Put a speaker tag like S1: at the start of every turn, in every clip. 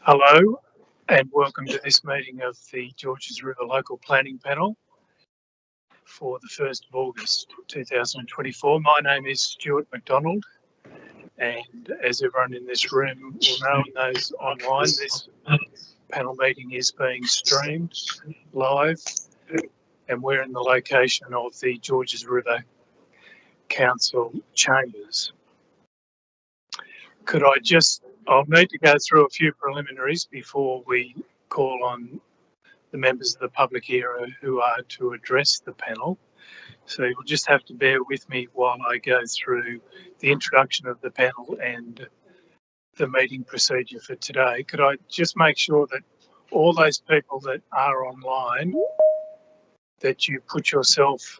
S1: Hello and welcome to this meeting of the Georges River Local Planning Panel for the 1st of August 2024. My name is Stuart McDonald, and as everyone in this room will know and those online, this panel meeting is being streamed live, and we're in the location of the Georges River Council chambers. I'll need to go through a few preliminaries before we call on the members of the public here who are to address the panel. So you'll just have to bear with me while I go through the introduction of the panel and the meeting procedure for today. Could I just make sure that all those people that are online, that you put yourself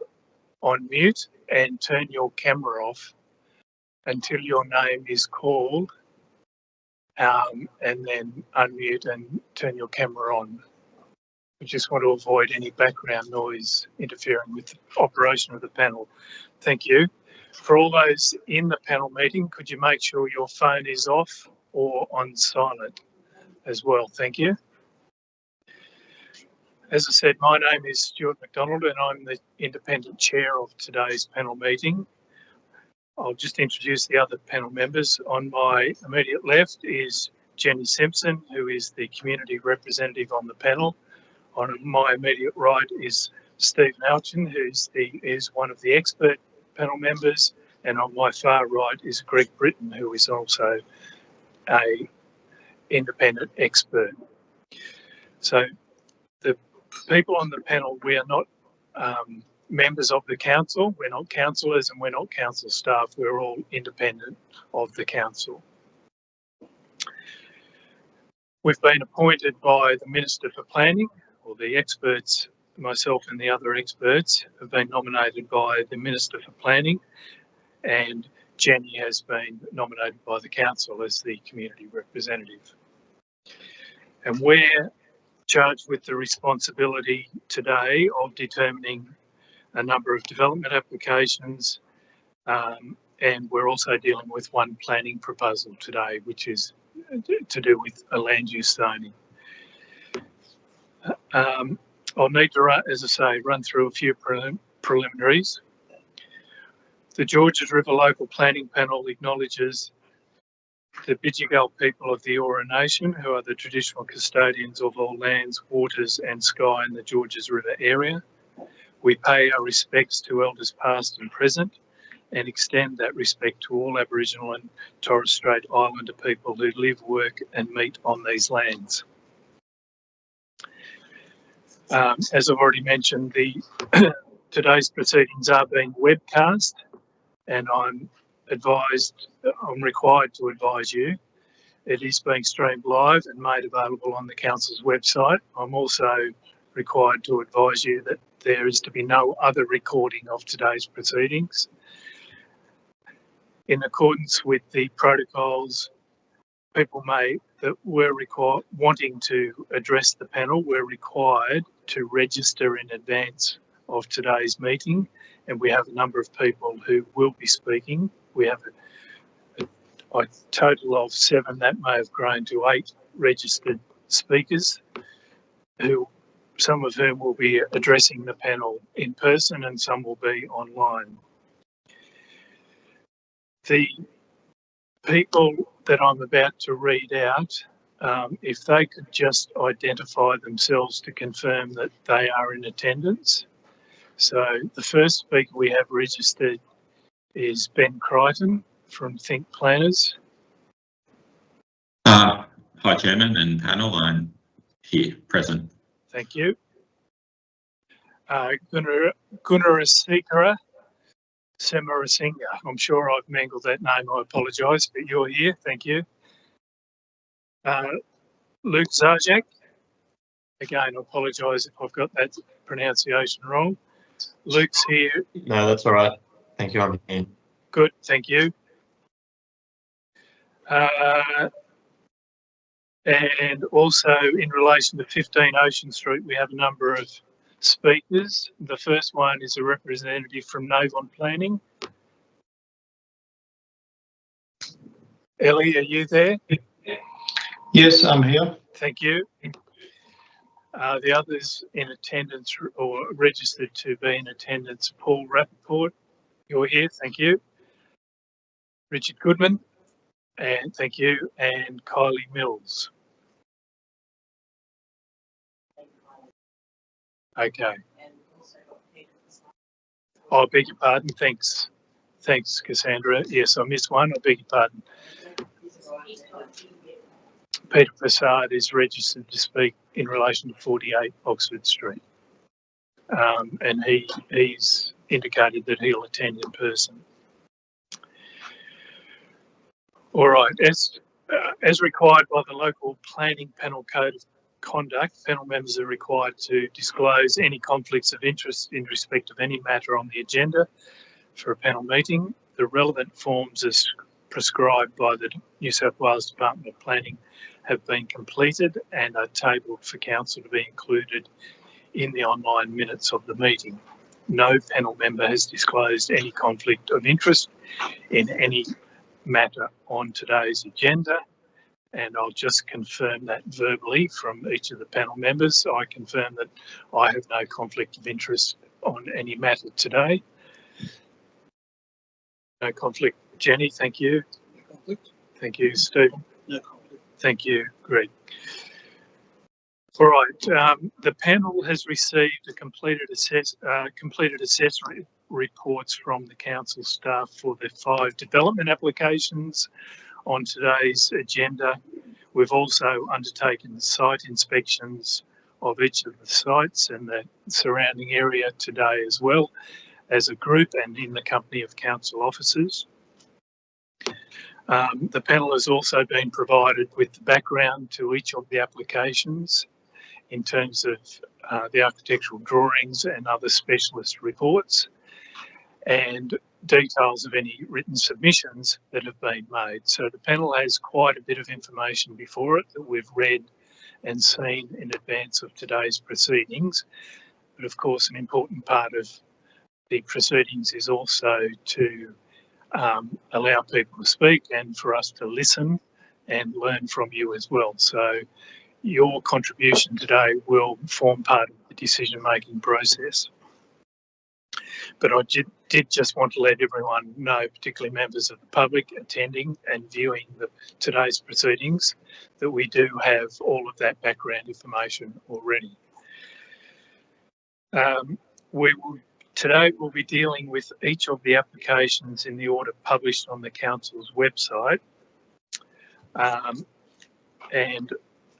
S1: on mute and turn your camera off until your name is called, and then unmute and turn your camera on. I just want to avoid any background noise interfering with the operation of the panel. Thank you. For all those in the panel meeting, could you make sure your phone is off or on silent as well? Thank you. As I said, my name is Stuart McDonald and I'm the independent chair of today's panel meeting. I'll just introduce the other panel members. On my immediate left is Jenny Simpson, who is the community representative on the panel. On my immediate right is Stephen Alchin, who is one of the expert panel members, and on my far right is Greg Britton, who is also an independent expert. So the people on the panel, we are not members of the council, we're not councillors and we're not council staff, we're all independent of the council. We've been appointed by the Minister for Planning, or the experts, myself and the other experts have been nominated by the Minister for Planning, and Jenny has been nominated by the council as the community representative. And we're charged with the responsibility today of determining a number of development applications, and we're also dealing with one planning proposal today, which is to do with a land use zoning. I'll need to, as I say, run through a few preliminaries. The Georges River Local Planning Panel acknowledges the Bidjigal people of the Eora Nation, who are the traditional custodians of all lands, waters and sky in the Georges River area. We pay our respects to elders past and present and extend that respect to all Aboriginal and Torres Strait Islander people who live, work and meet on these lands. As I've already mentioned, today's proceedings are being webcast, and I'm required to advise you it is being streamed live and made available on the council's website. I'm also required to advise you that there is to be no other recording of today's proceedings. In accordance with the protocols, people that were wanting to address the panel were required to register in advance of today's meeting, and we have a number of people who will be speaking. We have a total of 7, that may have grown to 8 registered speakers, some of whom will be addressing the panel in person and some will be online. The people that I'm about to read out, if they could just identify themselves to confirm that they are in attendance. So the first speaker we have registered is Ben Crichton from Think Planners.
S2: Hi, Chairman and panel. I'm here, present.
S1: Thank you. Gunarasekara Semarasinga. I'm sure I've mangled that name, I apologise, but you're here, thank you. Luke Zajac. Again, I apologise if I've got that pronunciation wrong. Luke's here.
S3: No, that's all right. Thank you, I'm here.
S1: Good, thank you. And also in relation to 15 Ocean Street, we have a number of speakers. The first one is a representative from Navon Planning. Ellie, are you there?
S4: Yes, I'm here.
S1: Thank you. The others in attendance or registered to be in attendance, Paul Rappaport, you're here, thank you. Richard Goodman, and thank you, and Kylie Mills. Okay. I beg your pardon, thanks. Thanks, Cassandra. Yes, I missed one, I beg your pardon. Peter Prasad is registered to speak in relation to 48 Oxford Street. And he's indicated that he'll attend in person. All right, as required by the local planning panel code of conduct, panel members are required to disclose any conflicts of interest in respect of any matter on the agenda for a panel meeting. The relevant forms as prescribed by the New South Wales Department of Planning have been completed and are tabled for council to be included in the online minutes of the meeting. No panel member has disclosed any conflict of interest in any matter on today's agenda, and I'll just confirm that verbally from each of the panel members. I confirm that I have no conflict of interest on any matter today. No conflict. Jenny, thank you.
S5: No conflict.
S1: Thank you, Stephen.
S5: No conflict.
S1: Thank you, Greg. All right, the panel has received a completed assessment reports from the council staff for the 5 development applications on today's agenda. We've also undertaken site inspections of each of the sites and the surrounding area today as well as a group and in the company of council officers. The panel has also been provided with the background to each of the applications in terms of the architectural drawings and other specialist reports, and details of any written submissions that have been made. So the panel has quite a bit of information before it that we've read and seen in advance of today's proceedings. But of course, an important part of the proceedings is also to allow people to speak and for us to listen and learn from you as well. So your contribution today will form part of the decision-making process. But I did just want to let everyone know, particularly members of the public attending and viewing today's proceedings, that we do have all of that background information already. Today we'll be dealing with each of the applications in the order published on the council's website, and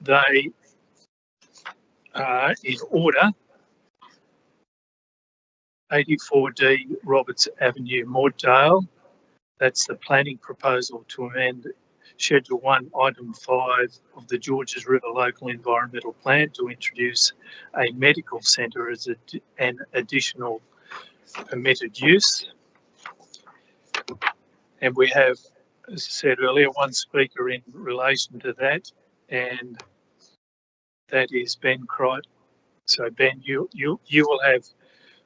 S1: they are in order. 84D Roberts Avenue, Mortdale. That's the planning proposal to amend Schedule 1, Item 5 of the Georges River Local Environmental Plan to introduce a medical centre as an additional permitted use. And we have, as I said earlier, one speaker in relation to that, and that is Ben Crichton. So Ben, you will have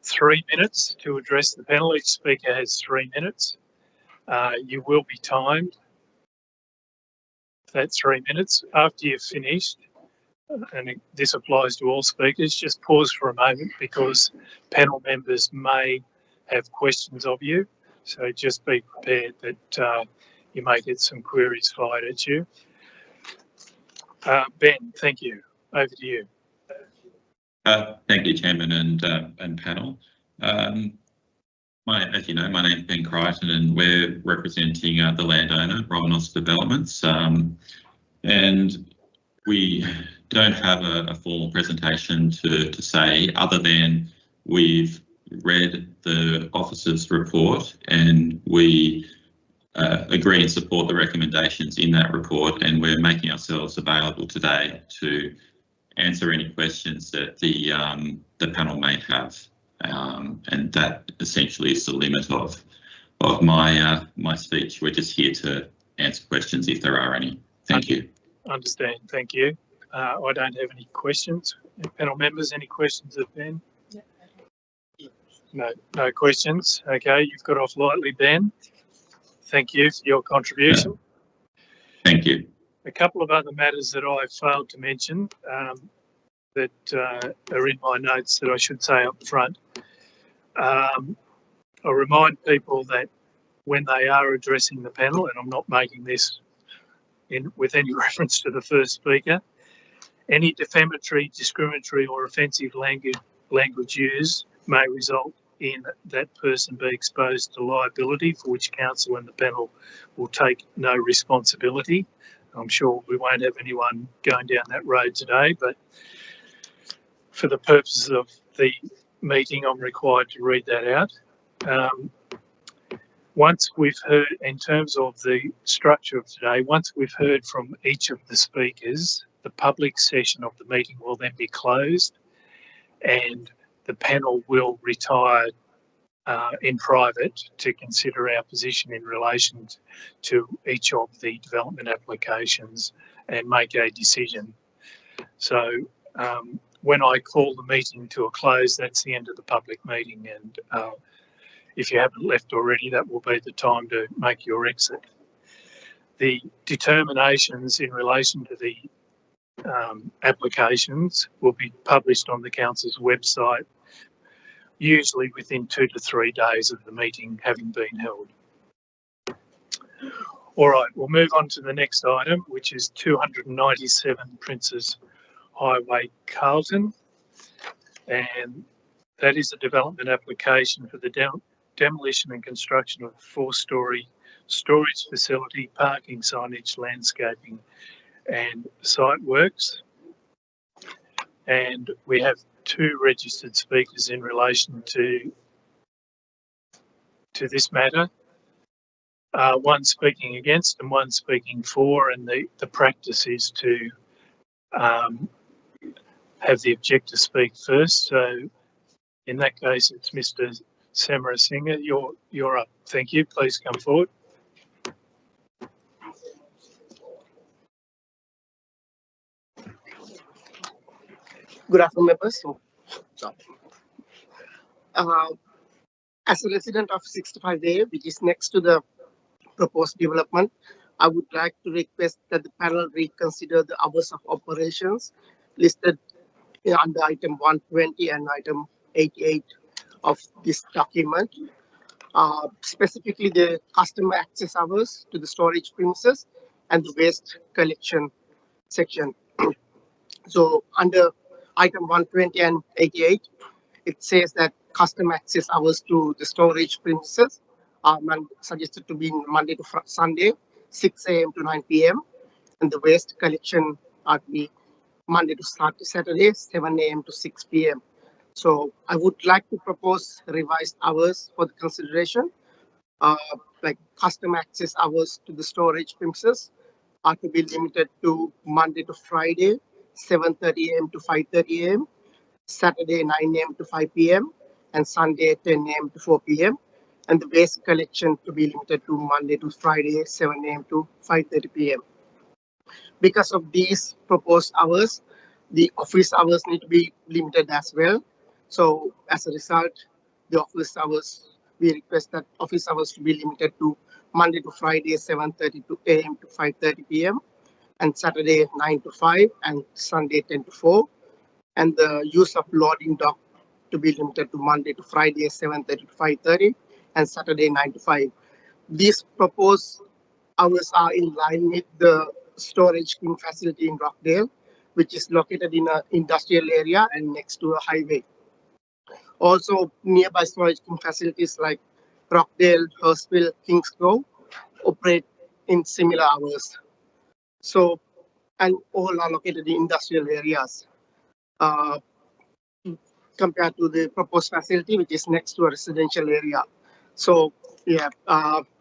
S1: 3 minutes to address the panel. Each speaker has 3 minutes. You will be timed. That's 3 minutes. After you've finished, and this applies to all speakers, just pause for a moment because panel members may have questions of you. So just be prepared that you may get some queries fired at you. Ben, thank you. Over to you.
S2: Thank you, Chairman and panel. As you know, my name is Ben Crichton, and we're representing the landowner, Romanos Developments, and we don't have a formal presentation to say other than we've read the officer's report and we agree and support the recommendations in that report, and we're making ourselves available today to answer any questions that the panel may have, and that essentially is the limit of my speech. We're just here to answer questions if there are any. Thank you.
S1: Understand. Thank you. I don't have any questions. Panel members, any questions of Ben? No questions. Okay, you've got off lightly, Ben. Thank you for your contribution.
S2: Thank you.
S1: A couple of other matters that I failed to mention that are in my notes that I should say up front. I'll remind people that when they are addressing the panel, and I'm not making this with any reference to the first speaker, any defamatory, discriminatory or offensive language used may result in that person be exposed to liability for which council and the panel will take no responsibility. I'm sure we won't have anyone going down that road today, but for the purposes of the meeting, I'm required to read that out. Once we've heard, in terms of the structure of today, once we've heard from each of the speakers, the public session of the meeting will then be closed and the panel will retire in private to consider our position in relation to each of the development applications and make a decision. So when I call the meeting to a close, that's the end of the public meeting, and if you haven't left already, that will be the time to make your exit. The determinations in relation to the applications will be published on the council's website, usually within 2 to 3 days of the meeting having been held. All right, we'll move on to the next item, which is 297 Princes Highway, Carlton, and that is a development application for the demolition and construction of a 4-storey storage facility, parking signage, landscaping and site works. And we have 2 registered speakers in relation to this matter. One speaking against and one speaking for, and the practice is to have the objector speak first. So in that case, it's Mr. Samarasinghe. You're up. Thank you. Please come forward.
S5: Good afternoon, members. As a resident of 65A, which is next to the proposed development, I would like to request that the panel reconsider the hours of operations listed under item 120 and item 88 of this document, specifically the customer access hours to the storage premises and the waste collection section. So under item 120 and 88, it says that customer access hours to the storage premises are suggested to be Monday to Sunday, 6 a.m. to 9 p.m. and the waste collection are to be Monday to Saturday, 7 a.m. to 6 p.m. So I would like to propose revised hours for the consideration, like customer access hours to the storage premises are to be limited to Monday to Friday, 7:30 a.m. to 5:30 a.m., Saturday 9 a.m. to 5 p.m. and Sunday 10 a.m. to 4 p.m. and the waste collection to be limited to Monday to Friday, 7 a.m. to 5:30 p.m. Because of these proposed hours, the office hours need to be limited as well. So as a result, the office hours, we request that office hours to be limited to Monday to Friday, 7:30 a.m. to 5:30 p.m. and Saturday 9 to 5 and Sunday 10 to 4. And the use of loading dock to be limited to Monday to Friday, 7:30 to 5:30 and Saturday 9 to 5. These proposed hours are in line with the storage facility in Rockdale, which is located in an industrial area and next to a highway. Also, nearby storage facilities like Rockdale, Hurstville, Kingsgrove operate in similar hours. So, and all are located in industrial areas compared to the proposed facility, which is next to a residential area. So, yeah,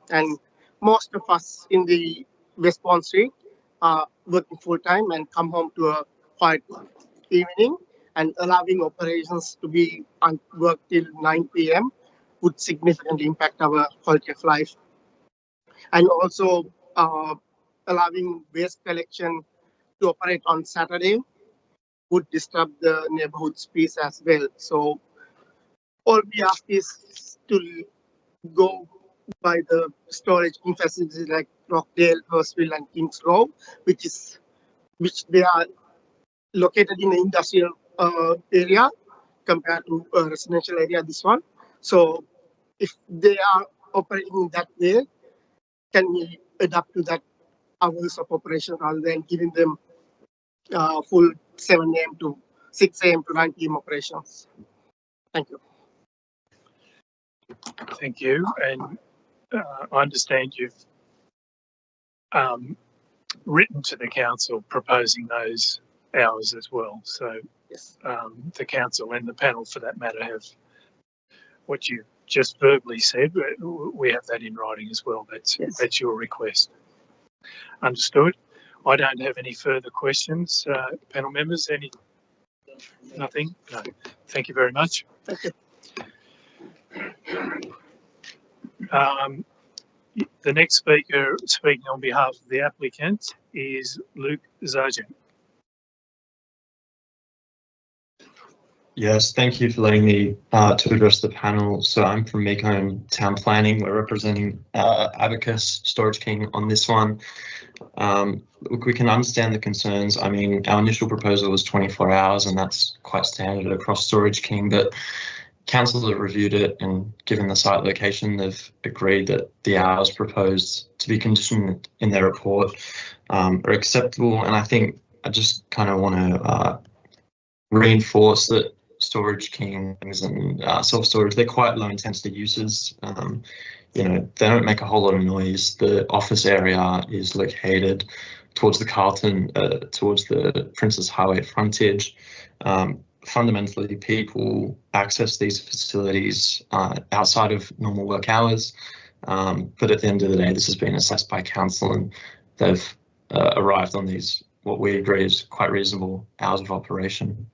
S5: and most of us in the Westbourne Street are working full time and come home to a quiet evening, and allowing operations to be on work till 9 p.m. would significantly impact our quality of life. And also allowing waste collection to operate on Saturday would disturb the neighborhood's peace as well. So all we ask is to go by the storage facilities like Rockdale, Hurstville, and Kings Row, which they are located in an industrial area compared to a residential area. This one, so if they are operating in that way, can we adapt to that hours of operation rather than giving them full 7 a.m. to 6 a.m. to 9 p.m. operations? Thank you.
S1: Thank you. And I understand you've written to the council proposing those hours as well. So
S5: Yes.
S1: The council and the panel, for that matter, have what you just verbally said. We have that in writing as well. That's your request. Understood. I don't have any further questions. Panel members, nothing? No. Thank you very much.
S5: Thank you.
S1: The next speaker speaking on behalf of the applicant is Luke Zarjan.
S3: Yes, thank you for letting me to address the panel. So I'm from Mecone Town Planning. We're representing Abacus Storage King on this one. Look, we can understand the concerns. I mean, our initial proposal was 24 hours, and that's quite standard across Storage King, but council have reviewed it, and given the site location, they've agreed that the hours proposed to be conditioned in their report are acceptable. And I think I just kind of want to reinforce that Storage King and self-storage, they're quite low intensity uses. You know, they don't make a whole lot of noise. The office area is located towards the Carlton, towards the Princes Highway frontage. Fundamentally, people access these facilities outside of normal work hours. But at the end of the day, this has been assessed by council, and they've arrived on these, what we agree is quite reasonable hours of operation.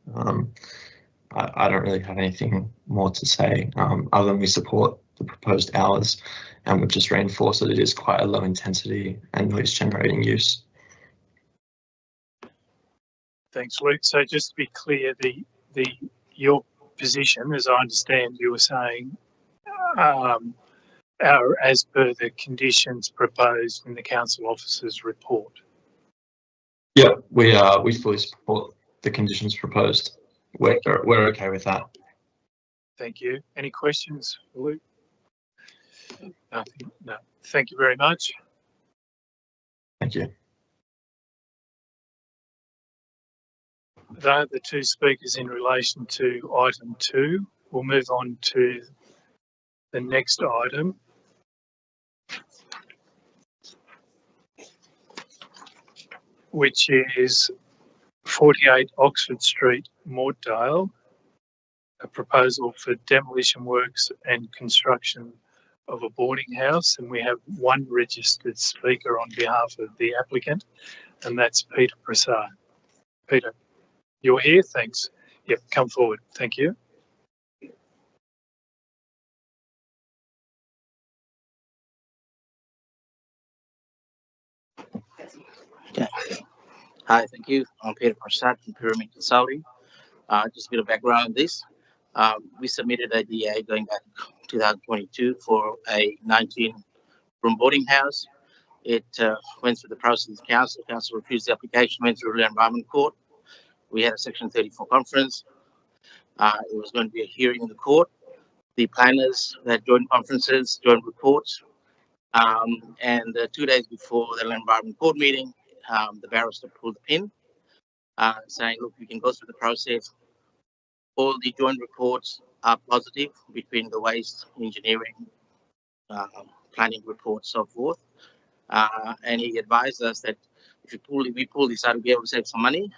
S3: I don't really have anything more to say other than we support the proposed hours, and would just reinforce that it is quite a low intensity and noise generating use.
S1: Thanks, Luke. So just to be clear, your position, as I understand, you were saying, as per the conditions proposed in the council officer's report.
S3: Yeah, we fully support the conditions proposed. We're okay with that.
S1: Thank you. Any questions, Luke? Nothing. No. Thank you very much.
S3: Thank you.
S1: They are the two speakers in relation to item 2. We'll move on to the next item, which is 48 Oxford Street, Mortdale, a proposal for demolition works and construction of a boarding house. And we have one registered speaker on behalf of the applicant, and that's Peter Prasad. Peter, you're here? Thanks. Yep, come forward. Thank you.
S6: Okay. Hi, thank you. I'm Peter Prasad from Pyramid Consulting. Just a bit of background on this. We submitted a DA going back 2022 for a 19-room boarding house. It went through the process of council. Council refused the application, went through the Environment Court. We had a Section 34 conference. It was going to be a hearing in the court. The planners had joint conferences, joint reports. And 2 days before the Environment Court meeting, the barrister pulled the pin, saying, look, we can go through the process. All the joint reports are positive between the waste, engineering, planning reports, so forth. And he advised us that if we pull this out, we'll be able to save some money,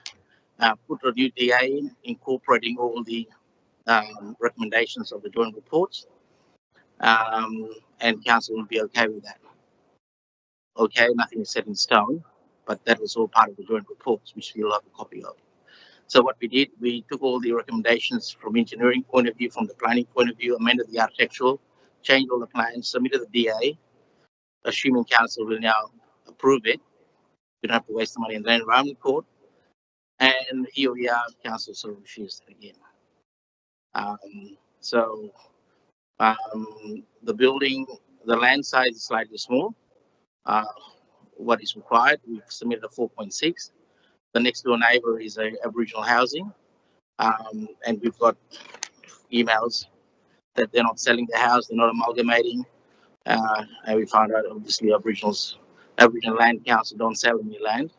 S6: put a new DA in, incorporating all the recommendations of the joint reports, and council will be okay with that. Okay, nothing is set in stone, but that was all part of the joint reports, which we'll have a copy of. So what we did, we took all the recommendations from engineering point of view, from the planning point of view, amended the architectural, changed all the plans, submitted the DA, assuming council will now approve it. We don't have to waste the money in the Environment Court. And here we are, council sort of refused it again. The building, the land size is slightly small. what is required. We've submitted a 4.6. The next door neighbour is a Aboriginal housing, and we've got emails that they're not selling the house, they're not amalgamating, and we found out obviously Aboriginal Land Council don't sell any land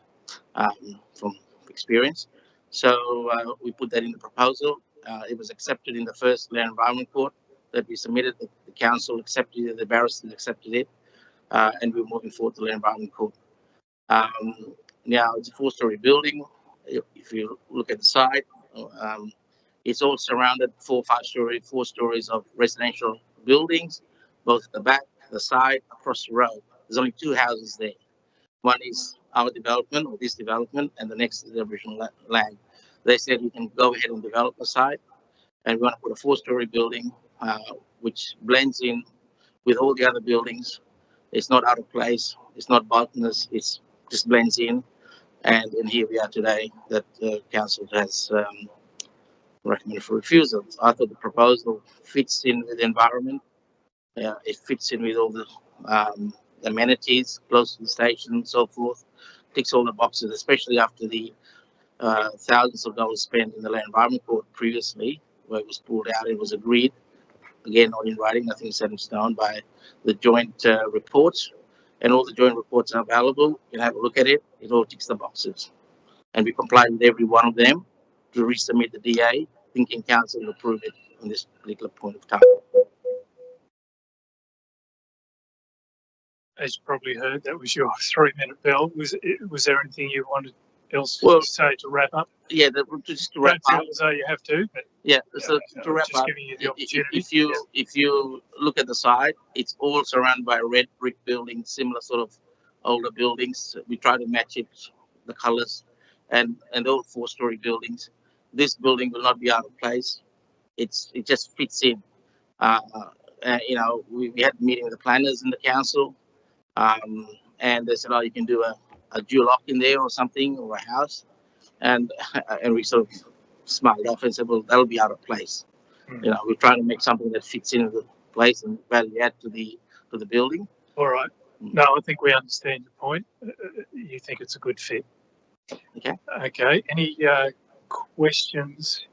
S6: from experience. So we put that in the proposal. It was accepted in the first Land Environment Court that we submitted. The council accepted it, the barristers accepted it, and we're moving forward to Land Environment Court. Now it's a 4-story building. If you look at the side, it's all surrounded 4 stories of residential buildings, both at the back, the side, across the road. There's only 2 houses there. One is our development, or this development, and the next is the Aboriginal land. They said you can go ahead and develop the site, and we want to put a 4-story building, which blends in with all the other buildings. It's not out of place. It's not bulkiness. It's just blends in. And here we are today that the council has recommended for refusal. I thought the proposal fits in with the environment. It fits in with all the amenities close to the station and so forth. Ticks all the boxes, especially after the thousands of dollars spent in the Land Environment Court previously, where it was pulled out. It was agreed, again, not in writing, nothing set in stone, by the joint reports. And all the joint reports are available. You can have a look at it. It all ticks the boxes. And we complied with every one of them to resubmit the DA, thinking council will approve it on this particular point of time.
S1: As you probably heard, that was your 3-minute bell. Was there anything you wanted else
S6: Well,
S1: to say to wrap up?
S6: Yeah, just to wrap
S1: Don't
S6: up.
S1: feel as though you have to, but
S6: Yeah, so to wrap
S1: just
S6: up,
S1: giving you the opportunity.
S6: if you look at the side, it's all surrounded by red brick buildings, similar sort of older buildings. We try to match it, the colors, and all 4-story buildings. This building will not be out of place. It just fits in. You know, we had a meeting with the planners in the council, and they said, oh, you can do a dual lock in there or something, or a house, and we sort of smiled off and said, well, that'll be out of place. You know, we're trying to make something that fits into the place and value add to the building.
S1: All right. No, I think we understand your point. You think it's a good fit.
S6: Okay.
S1: Okay. Any questions?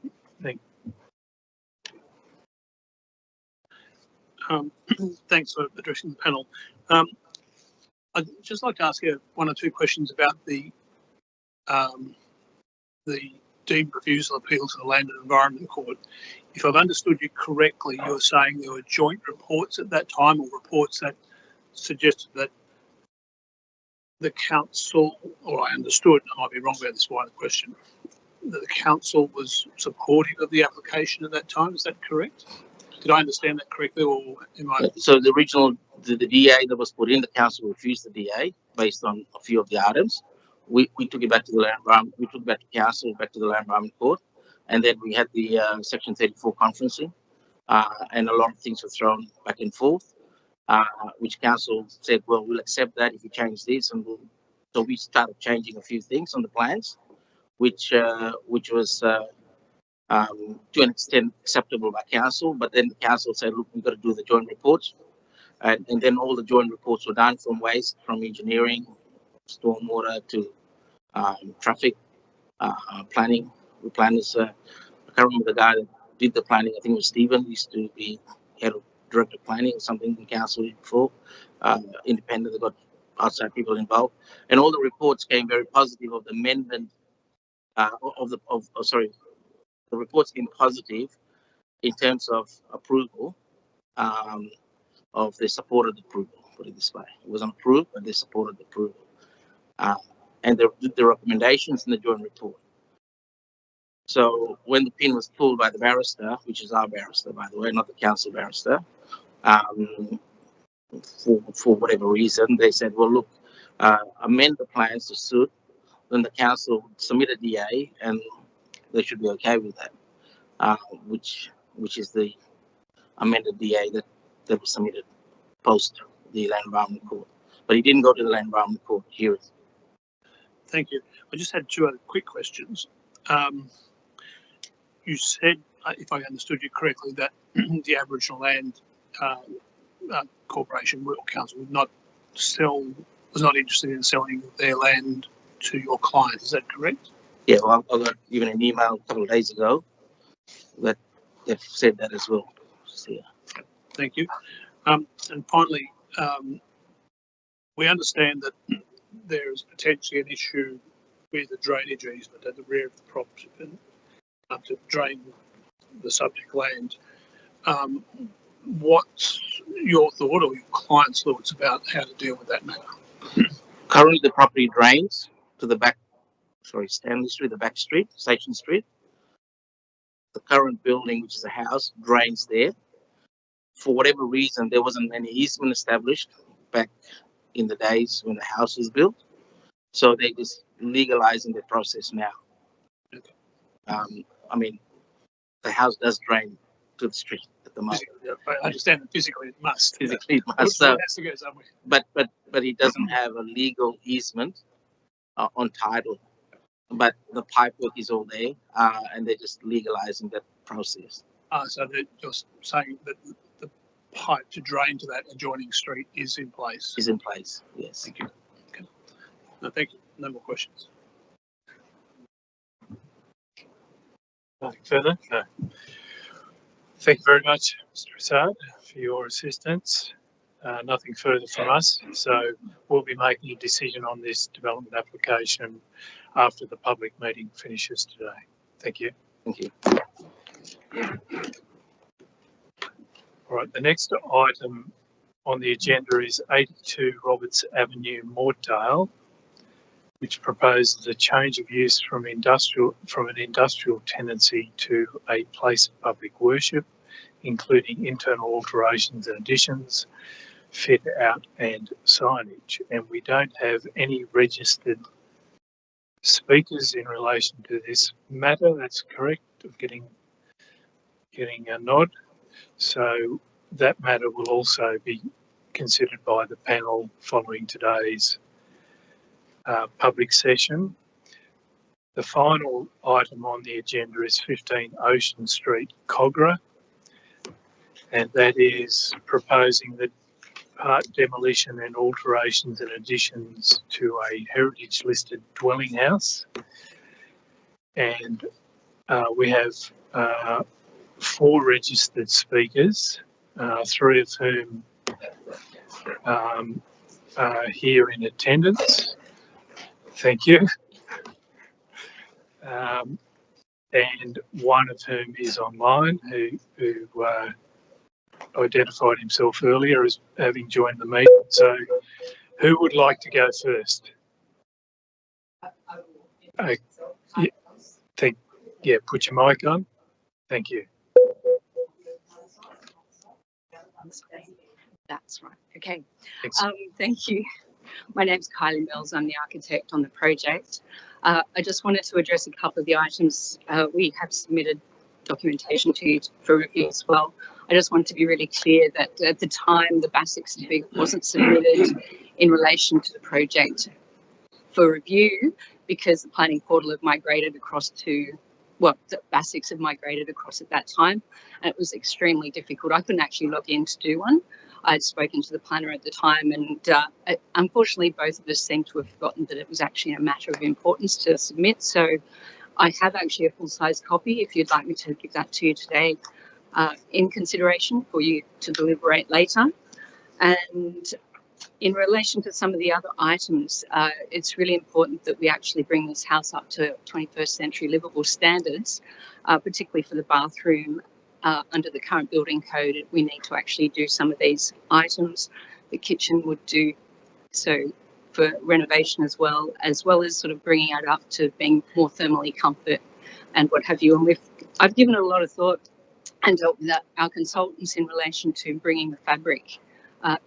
S7: Thanks for addressing the panel. I'd just like to ask you 1 or 2 questions about the deemed refusal appeal to the Land and Environment Court. If I've understood you correctly, you're saying there were joint reports at that time, or reports that suggested that the council, or I understood, I might be wrong about this line of question, that the council was supportive of the application at that time. Is that correct? Did I understand that correctly, or am I?
S6: So the original, the DA that was put in, the council refused the DA based on a few of the items. We took it back to the Land Environment, we took it back to council, back to the Land Environment Court, and then we had the Section 34 conferencing, and a lot of things were thrown back and forth, which council said, well, we'll accept that if you change this, and so we started changing a few things on the plans, which was to an extent acceptable by council, but then the council said, look, we've got to do the joint reports, and then all the joint reports were done, from waste, from engineering, stormwater to traffic, planning. The planners, I can't remember the guy that did the planning. I think it was Stephen. He used to be head of director of planning or something in council before. Independent, they got outside people involved, and all the reports came very positive of the amendment. The reports came positive in terms of approval, of they supported approval. Put it this way, it wasn't approved, but they supported the approval. And the recommendations in the joint report. So when the pin was pulled by the barrister, which is our barrister, by the way, not the council barrister, for whatever reason, they said, well, look, amend the plans to suit. Then the council submitted DA, and they should be okay with that, which is the amended DA that was submitted post the Land Environment Court. But he didn't go to the Land Environment Court here.
S7: Thank you. I just had 2 other quick questions. You said, if I understood you correctly, that the Aboriginal Land Corporation or Council would not sell was not interested in selling their land to your client. Is that correct?
S6: Yeah, well, I got even an email a couple of days ago that they've said that as well. So, yeah.
S7: Thank you. And finally, we understand that there is potentially an issue with a drainage easement at the rear of the property to drain the subject land. What's your thought or your client's thoughts about how to deal with that matter?
S6: Currently, the property drains to the back, Stanley Street, the back street, Station Street. The current building, which is a house, drains there. For whatever reason, there wasn't any easement established back in the days when the house was built. So they're just legalizing the process now.
S7: Okay.
S6: I mean, the house does drain to the street at the moment.
S7: I understand that physically it must.
S6: Physically, it
S7: It
S6: must. So,
S7: has to go somewhere.
S6: but he doesn't have a legal easement on title. But the pipe work is all there, and they're just legalizing that process.
S7: So they're just saying that the pipe to drain to that adjoining street is in place.
S6: Is in place. Yes.
S7: Thank you. Okay. No, thank you. No more questions.
S1: Nothing further? No. Thank you very much, Mr. Assad, for your assistance. Nothing further from us. So we'll be making a decision on this development application after the public meeting finishes today. Thank you.
S6: Thank you.
S1: All right, the next item on the agenda is 82 Roberts Avenue, Mortdale, which proposes a change of use from an industrial tenancy to a place of public worship, including internal alterations and additions, fit out and signage. And we don't have any registered speakers in relation to this matter. That's correct, of getting a nod. So that matter will also be considered by the panel following today's public session. The final item on the agenda is 15 Ocean Street, Cogra, and that is proposing that part demolition and alterations and additions to a heritage listed dwelling house. And we have 4 registered speakers, 3 of whom are here in attendance. Thank you. And one of whom is online, who identified himself earlier as having joined the meeting. So who would like to go first? Put your mic on. Thank you.
S8: That's right. Okay.
S1: Thanks.
S8: Thank you. My name's Kylie Mills. I'm the architect on the project. I just wanted to address a couple of the items. We have submitted documentation to you for review as well. I just want to be really clear that at the time the BASIC certificate wasn't submitted in relation to the project for review because the planning portal had migrated across to, well, the BASICs had migrated across at that time, and it was extremely difficult. I couldn't actually log in to do one. I'd spoken to the planner at the time, and unfortunately both of us seemed to have forgotten that it was actually a matter of importance to submit. So I have actually a full-size copy if you'd like me to give that to you today in consideration for you to deliberate later. And in relation to some of the other items, it's really important that we actually bring this house up to 21st century livable standards, particularly for the bathroom. Under the current building code, we need to actually do some of these items. The kitchen would do so for renovation as well as sort of bringing it up to being more thermally comfort and what have you. And I've given it a lot of thought and dealt with our consultants in relation to bringing the fabric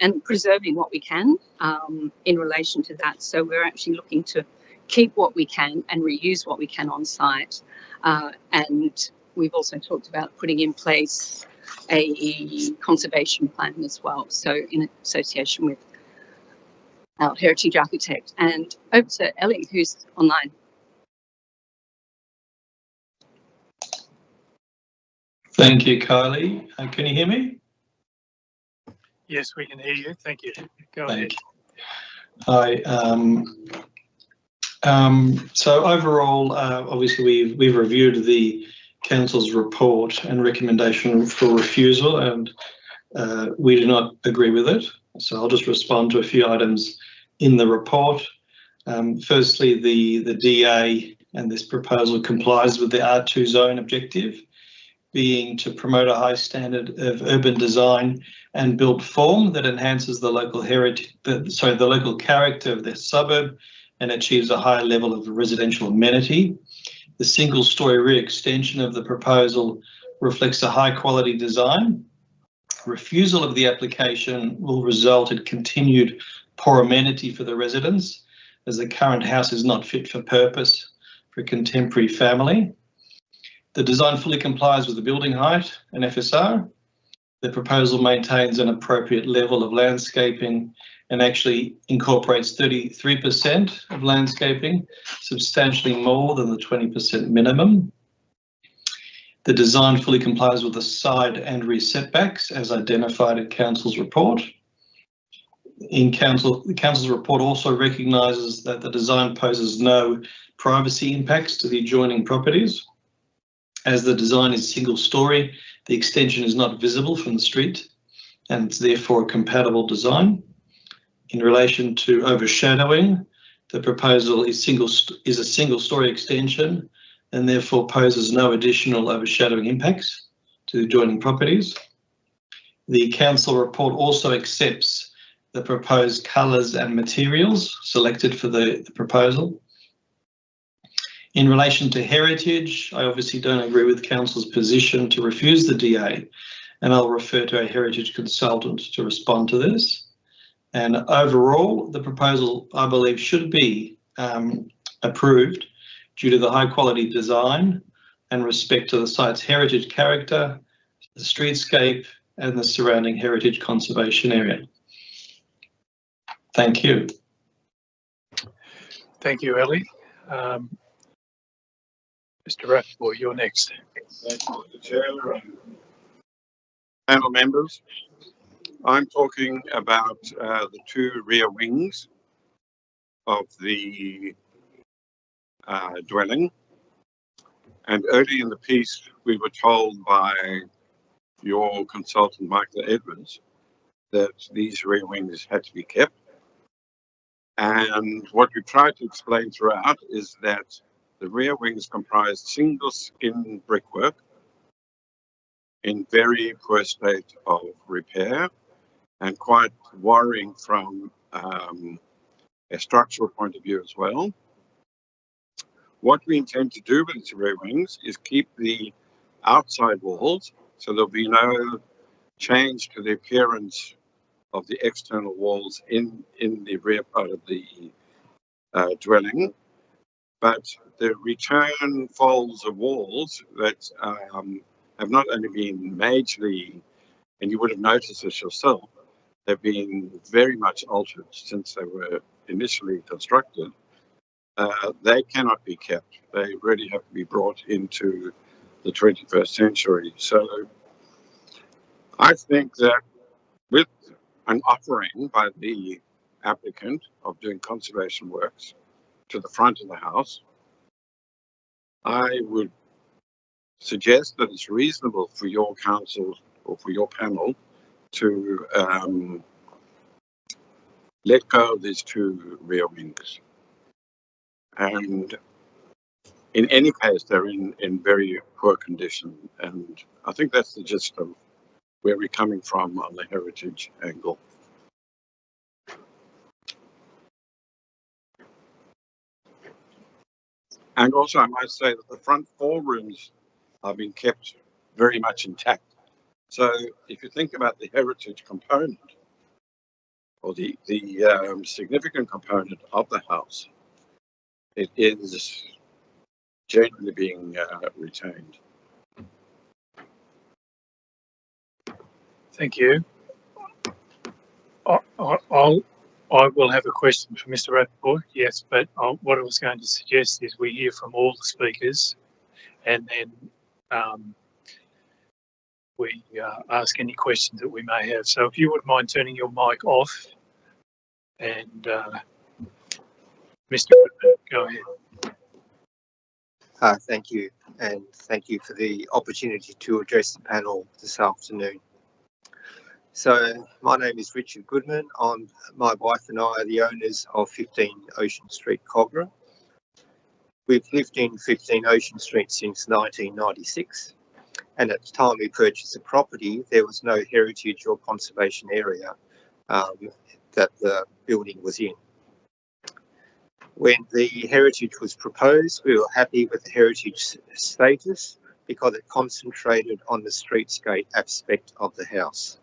S8: and preserving what we can in relation to that. So we're actually looking to keep what we can and reuse what we can on site. And we've also talked about putting in place a conservation plan as well. So in association with our heritage architect. And over to Ellie, who's online.
S4: Thank you, Kylie. Can you hear me?
S1: Yes, we can hear you. Thank you. Go ahead.
S4: Hi. So overall, obviously we've reviewed the council's report and recommendation for refusal, and we do not agree with it. So I'll just respond to a few items in the report. Firstly, the DA and this proposal complies with the R2 zone objective, being to promote a high standard of urban design and built form that enhances the local heritage, the local character of the suburb and achieves a high level of residential amenity. The single-storey rear extension of the proposal reflects a high-quality design. Refusal of the application will result in continued poor amenity for the residents, as the current house is not fit for purpose for a contemporary family. The design fully complies with the building height and FSR. The proposal maintains an appropriate level of landscaping and actually incorporates 33% of landscaping, substantially more than the 20% minimum. The design fully complies with the side and rear setbacks as identified in Council's report. The Council's report also recognises that the design poses no privacy impacts to the adjoining properties. As the design is single-storey, the extension is not visible from the street and it's therefore a compatible design. In relation to overshadowing, the proposal is a single-storey extension and therefore poses no additional overshadowing impacts to the adjoining properties. The Council report also accepts the proposed colours and materials selected for the proposal. In relation to heritage, I obviously don't agree with Council's position to refuse the DA, and I'll refer to a heritage consultant to respond to this. And overall, the proposal, I believe, should be approved due to the high quality design and respect to the site's heritage character, the streetscape, and the surrounding heritage conservation area. Thank you.
S1: Thank you, Ellie. Mr. Rappaport, you're next.
S9: Thank you, Mr. Chair and panel members. I'm talking about the two rear wings of the dwelling. And early in the piece, we were told by your consultant, Michael Edwards, that these rear wings had to be kept. And what we tried to explain throughout is that the rear wings comprise single skin brickwork in very poor state of repair and quite worrying from a structural point of view as well. What we intend to do with these rear wings is keep the outside walls, so there'll be no change to the appearance of the external walls in the rear part of the dwelling, but the return folds of walls that have not only been majorly, and you would have noticed this yourself, they've been very much altered since they were initially constructed. They cannot be kept. They really have to be brought into the 21st century. So I think that with an offering by the applicant of doing conservation works to the front of the house, I would suggest that it's reasonable for your council or for your panel to let go of these two rear wings. And in any case, they're in very poor condition. And I think that's the gist of where we're coming from on the heritage angle. And also, I might say that the front 4 rooms have been kept very much intact. So if you think about the heritage component, or the significant component of the house, it is generally being retained.
S1: Thank you. I will have a question for Mr. Rappaport, yes, but what I was going to suggest is we hear from all the speakers and then we ask any questions that we may have. So if you wouldn't mind turning your mic off, And Mr. Goodman, go ahead.
S10: Thank you, and thank you for the opportunity to address the panel this afternoon. So my name is Richard Goodman. My wife and I are the owners of 15 Ocean Street, Kogarah. We've lived in 15 Ocean Street since 1996, and at the time we purchased the property, there was no heritage or conservation area that the building was in. When the heritage was proposed, we were happy with the heritage status because it concentrated on the streetscape aspect of the house.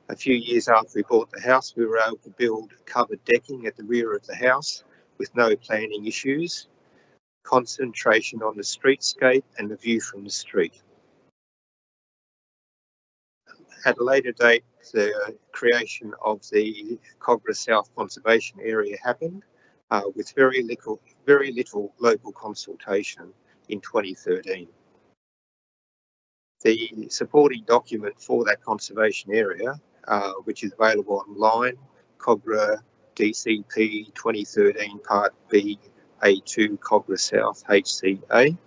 S10: A few years after we bought the house, we were able to build covered decking at the rear of the house with no planning issues, concentration on the streetscape and the view from the street. At a later date, the creation of the Kogarah South Conservation Area happened with very little local consultation in 2013. The supporting document for that conservation area, which is available online, Kogarah DCP 2013 Part B A2 Kogarah South HCA,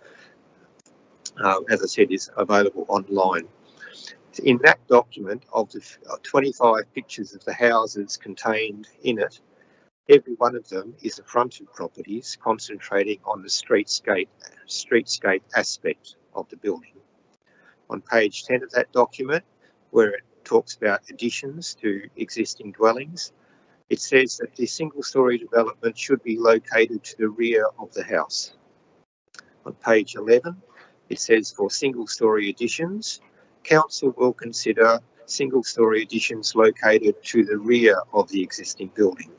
S10: as I said, is available online. In that document, of the 25 pictures of the houses contained in it, every one of them is the fronted properties concentrating on the streetscape aspect of the building. On page 10 of that document, where it talks about additions to existing dwellings, it says that the single-storey development should be located to the rear of the house. On page 11, it says for single-storey additions, council will consider single-storey additions located to the rear of the existing building.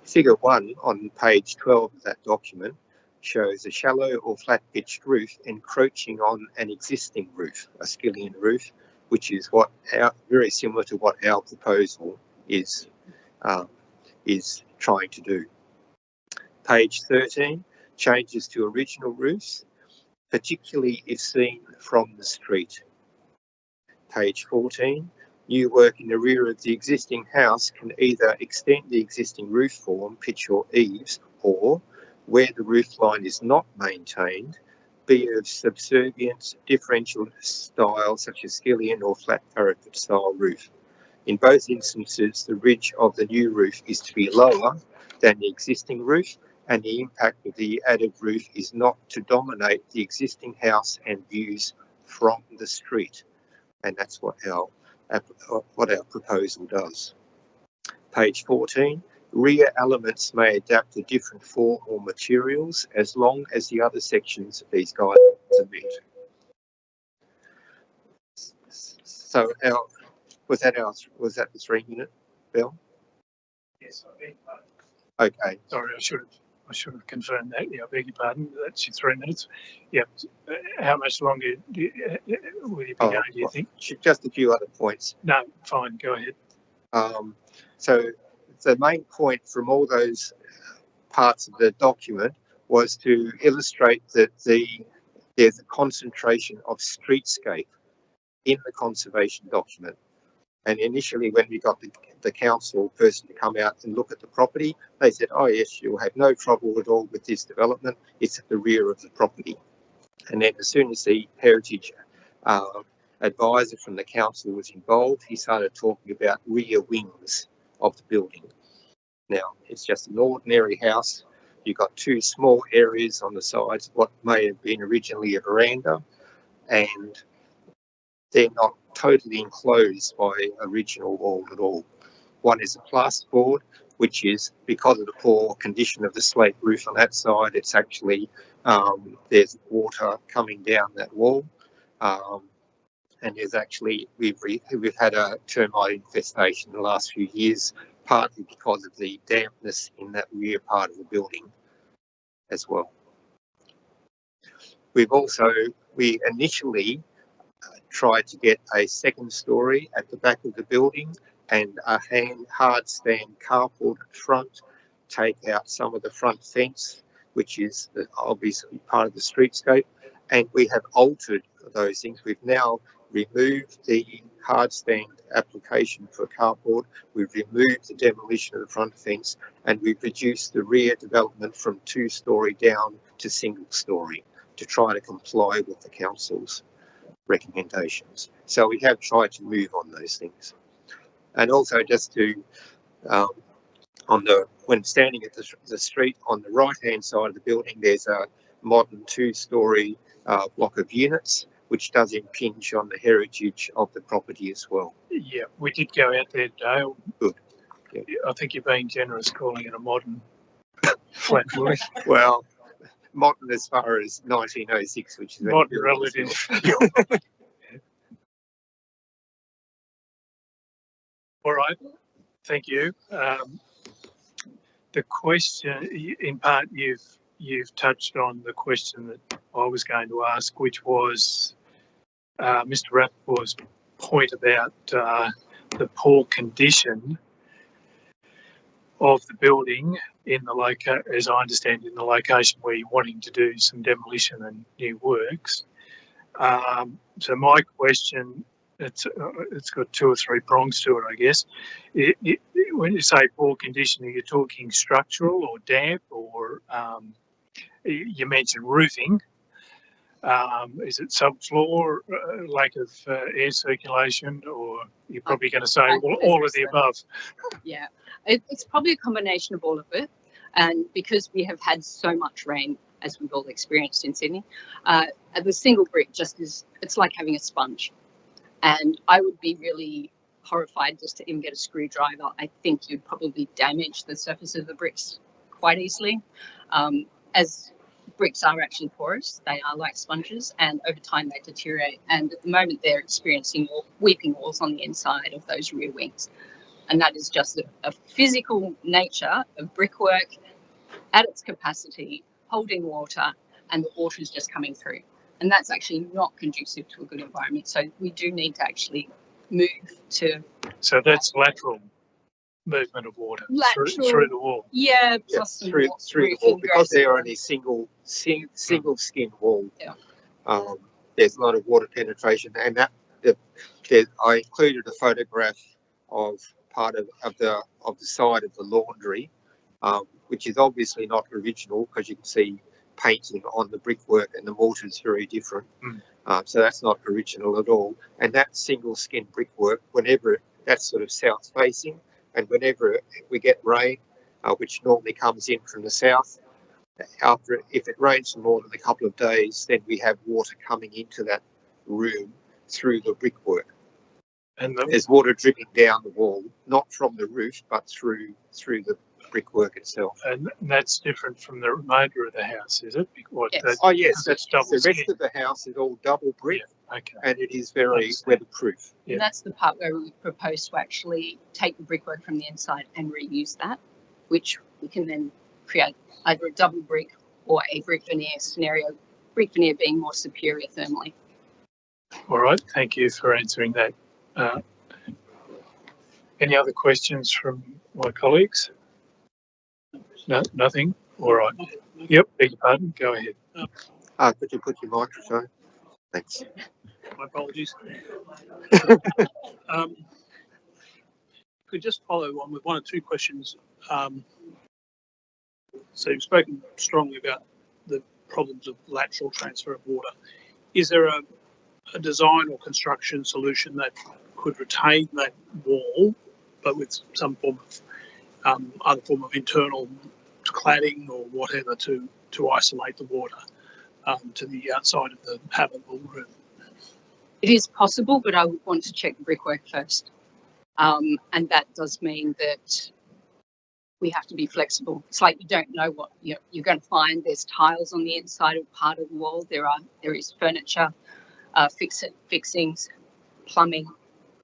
S10: Figure 1 on page 12 of that document shows a shallow or flat-pitched roof encroaching on an existing roof, a skillion roof, which is very similar to what our proposal is trying to do. Page 13, changes to original roofs, particularly if seen from the street. Page 14, new work in the rear of the existing house can either extend the existing roof form, pitch or eaves, or, where the roof line is not maintained, be of subservient differential style such as skillion or flat parapet style roof. In both instances, the ridge of the new roof is to be lower than the existing roof, and the impact of the added roof is not to dominate the existing house and views from the street. And that's what our proposal does. Page 14, rear elements may adapt to different form or materials as long as the other sections of these guidelines are met. So was that the 3 minute, Bill?
S1: Yes, I beg your pardon.
S10: Okay.
S1: Sorry, I should have confirmed that. Yeah, I beg your pardon. That's your 3 minutes. Yeah. How much longer will you be going, do you think?
S10: Just a few other points.
S1: No, fine. Go ahead.
S10: So the main point from all those parts of the document was to illustrate that there's a concentration of streetscape in the conservation document. And initially, when we got the council person to come out and look at the property, they said, oh yes, you'll have no trouble at all with this development. It's at the rear of the property. And then as soon as the heritage advisor from the council was involved, he started talking about rear wings of the building. Now, it's just an ordinary house. You've got 2 small areas on the sides of what may have been originally a veranda, and they're not totally enclosed by original wall at all. One is a plasterboard, which is, because of the poor condition of the slate roof on that side, it's actually, there's water coming down that wall. And there's actually, we've had a termite infestation in the last few years, partly because of the dampness in that rear part of the building as well. We initially tried to get a second story at the back of the building and a hard stand carport at front, take out some of the front fence, which is obviously part of the streetscape, and we have altered those things. We've now removed the hard stand application for carport, we've removed the demolition of the front fence, and we've reduced the rear development from 2-storey down to single-storey to try to comply with the council's recommendations. So we have tried to move on those things. And also just to, when standing at the street, on the right-hand side of the building, there's a modern 2-storey block of units, which does impinge on the heritage of the property as well.
S1: Yeah, we did go out there, Dale.
S10: Good. Yeah.
S1: I think you're being generous calling it a modern flat building.
S10: Well, modern as far as 1906, which is
S1: Modern relative. All right, thank you. The question, in part, you've touched on the question that I was going to ask, which was Mr. Rappaport's point about the poor condition of the building in the as I understand, in the location where you're wanting to do some demolition and new works. So my question, it's got 2 or 3 prongs to it, I guess. When you say poor condition, are you talking structural or damp, or you mentioned roofing? Is it subfloor, lack of air circulation, or you're probably going to say all of the above?
S8: Yeah, it's probably a combination of all of it. And because we have had so much rain, as we've all experienced in Sydney, the single brick it's like having a sponge. And I would be really horrified just to even get a screwdriver. I think you'd probably damage the surface of the bricks quite easily. As bricks are actually porous, they are like sponges, and over time they deteriorate. And at the moment they're experiencing weeping walls on the inside of those rear wings. And that is just a physical nature of brickwork at its capacity, holding water, and the water is just coming through. And that's actually not conducive to a good environment. So we do need to actually move to...
S1: So that's lateral movement of water through the wall.
S8: Yeah,
S10: plus through the wall, because they're only single skin wall.
S8: Yeah.
S10: There's a lot of water penetration, and I included a photograph of part of the side of the laundry, which is obviously not original, because you can see painting on the brickwork and the mortar is very different. So that's not original at all. And that single skin brickwork, whenever that's sort of south facing, and whenever we get rain, which normally comes in from the south, if it rains for more than a couple of days, then we have water coming into that room through the brickwork. And there's water dripping down the wall, not from the roof, but through the brickwork itself.
S1: And that's different from the remainder of the house, is it?
S8: Yes.
S10: Yes, that's double. The rest of the house is all double brick, and it is very weatherproof.
S8: Yeah. And that's the part where we propose to actually take the brickwork from the inside and reuse that, which we can then create either a double brick or a brick veneer scenario, brick veneer being more superior thermally.
S1: All right, thank you for answering that. Any other questions from my colleagues? No, nothing? All right. Yep, beg your pardon, go ahead.
S10: Could you put your microphone? Thanks.
S7: My apologies. Could just follow on with 1 or 2 questions. So you've spoken strongly about the problems of lateral transfer of water. Is there a design or construction solution that could retain that wall, but with some form of other form of internal cladding or whatever to isolate the water to the outside of the habitable room?
S8: It is possible, but I would want to check the brickwork first. And that does mean that we have to be flexible. It's like you don't know what you're going to find. There's tiles on the inside of part of the wall. There is furniture, fixings, plumbing.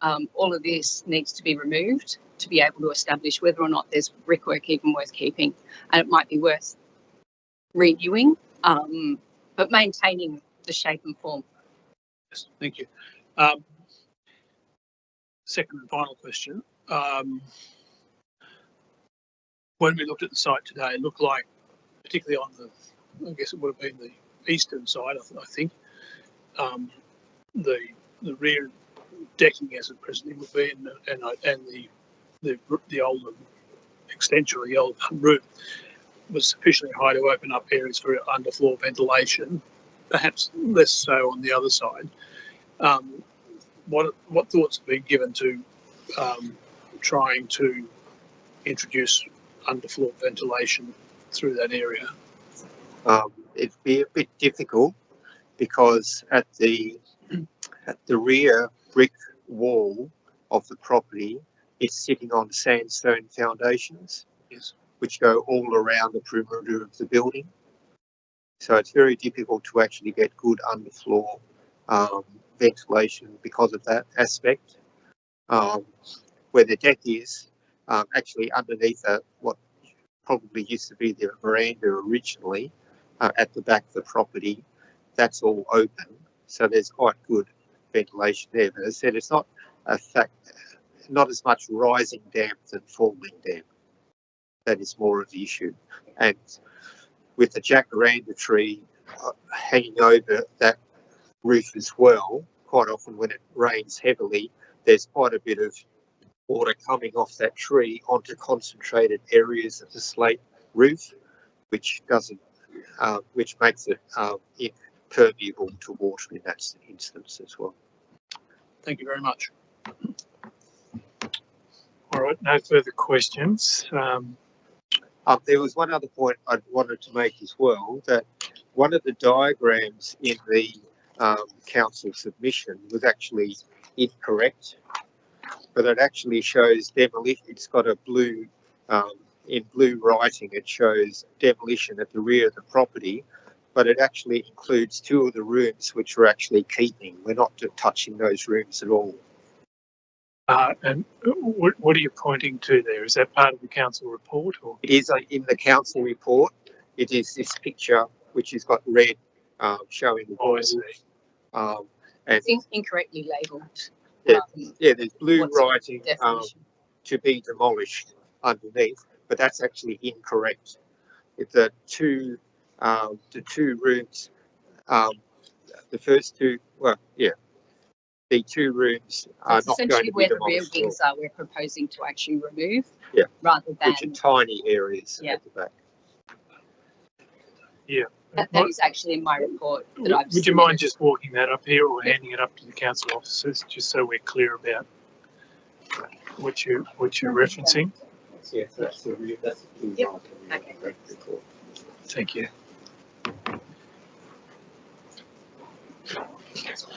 S8: All of this needs to be removed to be able to establish whether or not there's brickwork even worth keeping. And it might be worth renewing, but maintaining the shape and form.
S7: Yes, thank you. Second and final question. When we looked at the site today, it looked like, particularly on I guess it would have been the eastern side, I think, the the rear decking as it presently would be, and the older extension of the old roof was sufficiently high to open up areas for underfloor ventilation, perhaps less so on the other side. What thoughts have been given to trying to introduce underfloor ventilation through that area?
S10: It'd be a bit difficult because at the rear brick wall of the property, it's sitting on sandstone foundations,
S7: Yes.
S10: which go all around the perimeter of the building. So it's very difficult to actually get good underfloor ventilation because of that aspect. Where the deck is, actually underneath what probably used to be the veranda originally, at the back of the property, that's all open. So there's quite good ventilation there. But as I said, it's not not as much rising damp than falling damp. That is more of the issue. And with the jacaranda tree hanging over that roof as well, quite often when it rains heavily, there's quite a bit of water coming off that tree onto concentrated areas of the slate roof, which makes it impermeable to water in that instance as well.
S7: Thank you very much.
S1: All right, no further questions.
S10: There was one other point I wanted to make as well, that one of the diagrams in the council submission was actually incorrect, but it actually shows demolition. It's got a blue, in blue writing, it shows demolition at the rear of the property, but it actually includes 2 of the rooms which we're actually keeping. We're not touching those rooms at all.
S1: And what are you pointing to there? Is that part of the council report? Or?
S10: It is in the council report. It is this picture which has got red showing the walls. And
S8: It's incorrectly labelled.
S10: yeah, there's blue writing to be demolished underneath, but that's actually incorrect. The two rooms, the first 2, well, yeah, the 2 rooms are
S8: That's
S10: not going
S8: essentially
S10: to be
S8: where the rear
S10: demolished.
S8: wings are. We're proposing to actually remove,
S10: Yeah.
S8: rather than
S10: Which are tiny areas
S8: Yeah.
S10: at the back.
S1: Yeah.
S8: that is actually in my report that I've
S1: Would you mind just walking that up here or handing it up to the council officers, just so we're clear about what you're referencing?
S10: Yes, that's the blue
S8: Yep.
S10: writing.
S8: Okay.
S1: Thank you.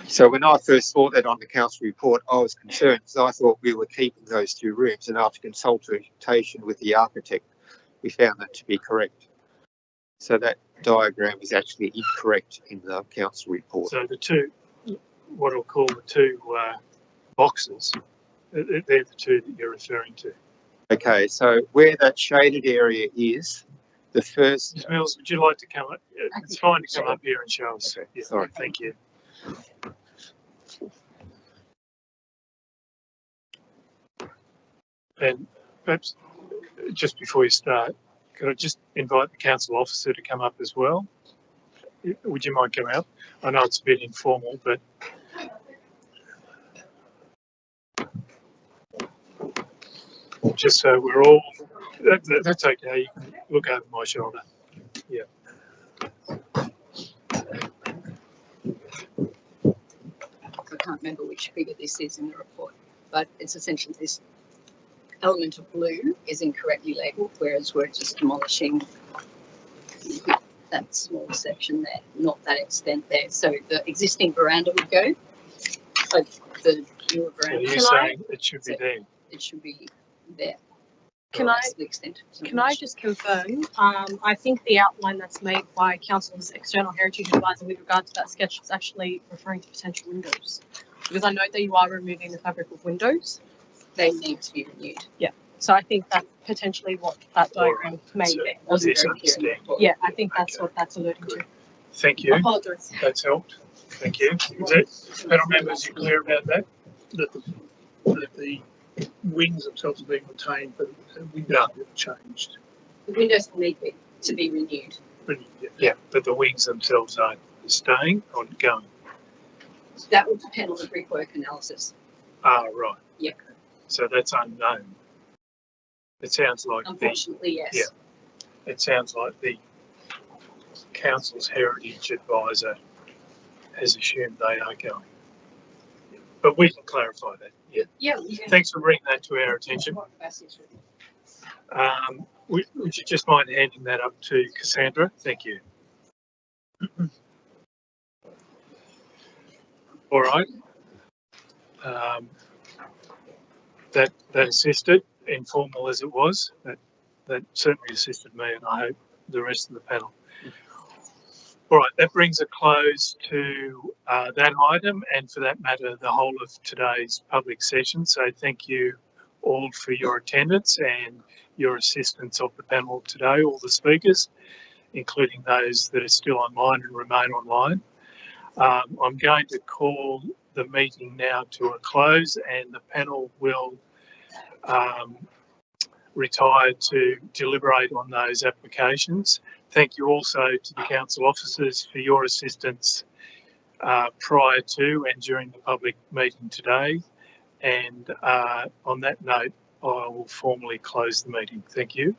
S10: So when I first saw that on the council report, I was concerned because I thought we were keeping those 2 rooms, and after consultation with the architect, we found that to be correct. So that diagram is actually incorrect in the council report.
S1: So the 2, what I'll call the 2 boxes, they're the 2 that you're referring to.
S10: Okay, so where that shaded area is, the first.
S1: Ms. Mills, would you like to come up? It's fine to come up here and show us.
S10: Okay,
S1: Yeah,
S10: sorry.
S1: thank you. And perhaps just before you start, could I just invite the council officer to come up as well? Would you mind coming up? I know it's a bit informal, but just so we're all, that's okay. You can look over my shoulder. Yeah.
S8: I can't remember which figure this is in the report, but it's essentially this element of blue is incorrectly labelled, whereas we're just demolishing that small section there, not that extent there. So the existing veranda would go, but the newer
S1: So
S8: veranda,
S1: you're saying it should be there.
S8: it should be there.
S11: Can I
S8: That's the extent.
S11: Can I just confirm? I think the outline that's made by Council's external heritage advisor with regard to that sketch is actually referring to potential windows, because I know that you are removing the fabric of windows.
S8: They need to be renewed.
S11: So I think that's potentially what that diagram may
S1: So
S11: be.
S8: Wasn't
S1: yes,
S8: very clear in the
S1: understand.
S8: report.
S11: Yeah, I think that's
S1: Okay.
S11: what that's alluding
S1: Good.
S11: to.
S1: Thank you.
S11: Apologise.
S1: That's helped. Thank you. Is that, panel members, you clear about that?
S7: That the wings themselves are being retained, but the windows have changed.
S8: The windows need to be renewed.
S1: Yeah, but the wings themselves aren't staying or going.
S8: That would depend on the brickwork analysis.
S1: Ah, right.
S8: Yeah.
S1: So that's unknown. It sounds like
S8: Unfortunately, yes.
S1: Yeah. It sounds like the council's heritage advisor has assumed they are going. But we can clarify that. Yeah.
S8: Yeah. We can.
S1: Thanks for bringing that to our attention. Would you just mind handing that up to Cassandra? Thank you. All right. That assisted, informal as it was. That certainly assisted me, and I hope the rest of the panel. All right, that brings a close to that item, and for that matter, the whole of today's public session. So thank you all for your attendance and your assistance of the panel today, all the speakers, including those that are still online and remain online. I'm going to call the meeting now to a close, and the panel will retire to deliberate on those applications. Thank you also to the council officers for your assistance prior to and during the public meeting today. And on that note, I will formally close the meeting. Thank you.